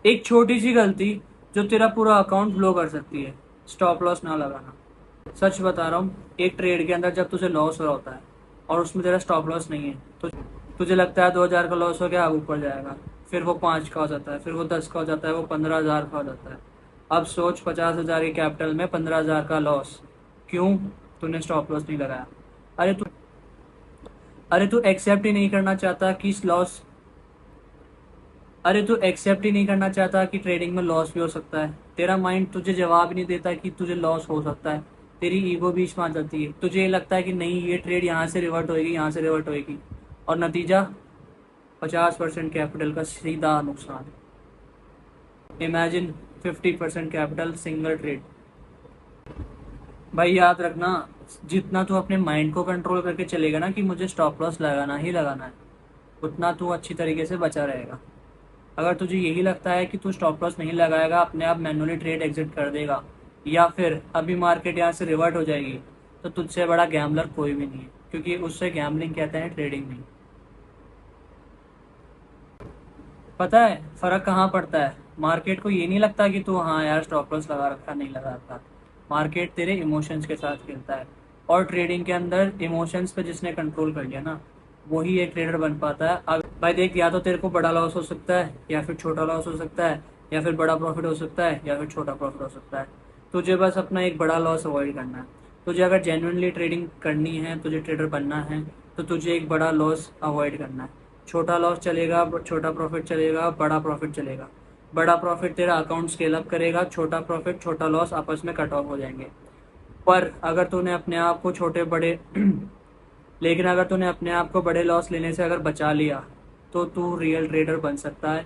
एक छोटी सी गलती जो तेरा पूरा अकाउंट ब्लो कर सकती है, स्टॉप लॉस ना लगाना। सच बता रहा हूँ, एक ट्रेड के अंदर जब तुझे लॉस हो रहा होता है और उसमें तेरा स्टॉप लॉस नहीं है, तो तुझे लगता है 2,000 का लॉस हो गया, अब ऊपर जाएगा। फिर वो 5 का हो जाता है, फिर वो 10 का हो जाता है, वो 15,000 का हो जाता है। अब सोच, 50,000 के कैपिटल में 15,000 का लॉस। क्यों? तूने स्टॉप लॉस नहीं लगाया। अरे तू अरे तू एक्सेप्ट ही नहीं करना चाहता कि लॉस अरे तू एक्सेप्ट ही नहीं करना चाहता कि ट्रेडिंग में लॉस भी हो सकता है। तेरा माइंड तुझे जवाब ही नहीं देता कि तुझे लॉस हो सकता है। तेरी ईगो बीच में आ जाती है, तुझे ये लगता है कि नहीं, ये ट्रेड यहाँ से रिवर्ट होएगी, यहाँ से रिवर्ट होएगी, और नतीजा 50% कैपिटल का सीधा नुकसान। Imagine 50% capital single trade. भाई याद रखना, जितना तू अपने माइंड को कंट्रोल करके चलेगा ना कि मुझे स्टॉप लॉस लगाना ही लगाना है, उतना तू अच्छी तरीके से बचा रहेगा। अगर तुझे यही लगता है कि तू स्टॉप लॉस नहीं लगाएगा, अपने आप मैनुअली ट्रेड एग्जिट कर देगा, या फिर अभी मार्केट यहाँ से रिवर्ट हो जाएगी, तो तुझसे बड़ा गैम्बलर कोई भी नहीं है, क्योंकि उससे गैम्बलिंग कहते हैं, ट्रेडिंग नहीं। पता है फर्क कहाँ पड़ता है? मार्केट को ये नहीं लगता कि तू हाँ यार स्टॉप लॉस लगा रखा, नहीं लगा रखा। मार्केट तेरे इमोशंस के साथ खेलता है, और ट्रेडिंग के अंदर इमोशंस पे जिसने कंट्रोल कर लिया ना, वही एक ट्रेडर बन पाता है। अब भाई देख, या तो तेरे को बड़ा लॉस हो सकता है, या फिर छोटा लॉस हो सकता है, या फिर बड़ा प्रॉफिट हो सकता है, या फिर छोटा प्रॉफिट हो सकता है। तुझे बस अपना एक बड़ा लॉस अवॉइड करना है। तुझे अगर जेन्युइनली ट्रेडिंग करनी है, तुझे ट्रेडर बनना है, तो तुझे एक बड़ा लॉस अवॉइड करना है। छोटा लॉस चलेगा, छोटा प्रॉफिट चलेगा, बड़ा प्रॉफिट चलेगा। बड़ा प्रॉफिट तेरा अकाउंट स्केल अप करेगा, छोटा प्रॉफिट छोटा लॉस आपस में कट ऑफ हो जाएंगे। पर अगर तूने अपने आप को छोटे बड़े लेकिन अगर तूने अपने आप को बड़े लॉस लेने से अगर बचा लिया, तो तू रियल ट्रेडर बन सकता है।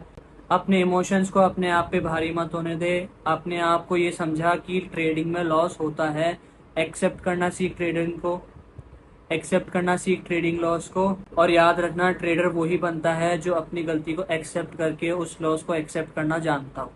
अपने इमोशंस को अपने आप पे भारी मत होने दे। अपने आप को ये समझा कि ट्रेडिंग में लॉस होता है। एक्सेप्ट करना सीख ट्रेडिंग को, एक्सेप्ट करना सीख ट्रेडिंग लॉस को। और याद रखना, ट्रेडर वही बनता है जो अपनी गलती को एक्सेप्ट करके उस लॉस को एक्सेप्ट करना जानता हो।